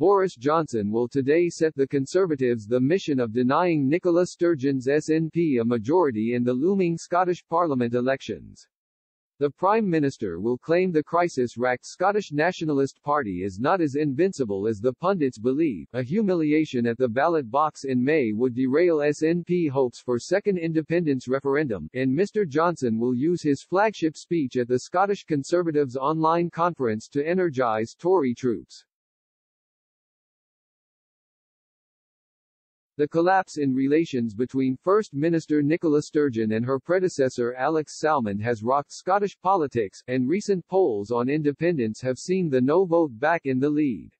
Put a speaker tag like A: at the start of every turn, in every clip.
A: Boris Johnson will today set the Conservatives the mission of denying Nicola Sturgeon's SNP a majority in the looming Scottish Parliament elections. The Prime Minister will claim the crisis-racked Scottish Nationalist Party is not as invincible as the pundits believe. A humiliation at the ballot box in May would derail SNP hopes for second independence referendum, and Mr. Johnson will use his flagship speech at the Scottish Conservatives' online conference to energise Tory troops. The collapse in relations between First Minister Nicola Sturgeon and her predecessor Alex Salmond has rocked Scottish politics, and recent polls on independence have seen the no vote back in the lead.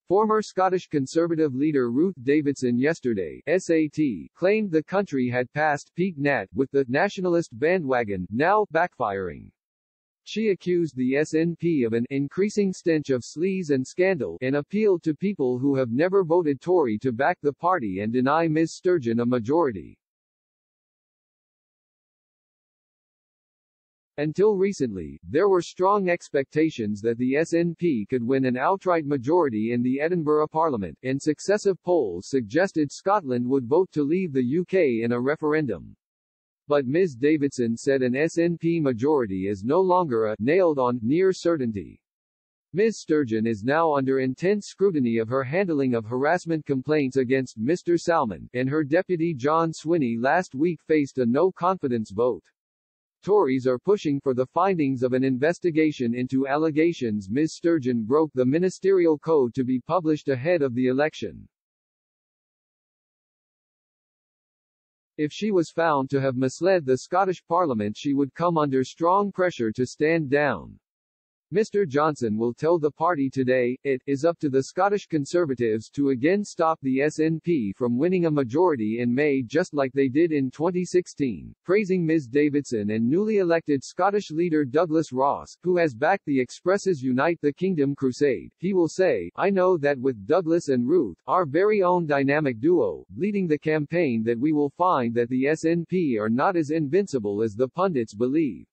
A: Former Scottish Conservative leader Ruth Davidson yesterday, SAT, claimed the country had passed peak nat, with the nationalist bandwagon now backfiring. She accused the SNP of an increasing stench of sleaze and scandal, and appealed to people who have never voted Tory to back the party and deny Ms. Sturgeon a majority. Until recently, there were strong expectations that the SNP could win an outright majority in the Edinburgh Parliament, and successive polls suggested Scotland would vote to leave the UK in a referendum. But Ms. Davidson said an SNP majority is no longer a nailed-on near certainty. Ms. Sturgeon is now under intense scrutiny of her handling of harassment complaints against Mr. Salmond, and her deputy John Swinney last week faced a no-confidence vote. Tories are pushing for the findings of an investigation into allegations Ms. Sturgeon broke the ministerial code to be published ahead of the election. If she was found to have misled the Scottish Parliament, she would come under strong pressure to stand down. Mr. Johnson will tell the party today, it is up to the Scottish Conservatives to again stop the SNP from winning a majority in May just like they did in 2016, praising Ms. Davidson and newly elected Scottish leader Douglas Ross, who has backed the Express's Unite the Kingdom crusade. He will say, I know that with Douglas and Ruth, our very own dynamic duo, leading the campaign, that we will find that the SNP are not as invincible as the pundits believe.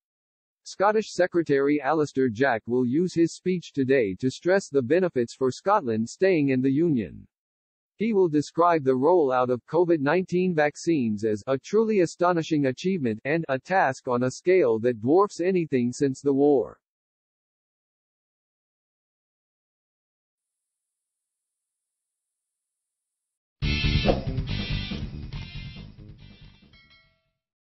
A: Scottish Secretary Alistair Jack will use his speech today to stress the benefits for Scotland staying in the Union. He will describe the rollout of COVID-19 vaccines as a truly astonishing achievement and a task on a scale that dwarfs anything since the war.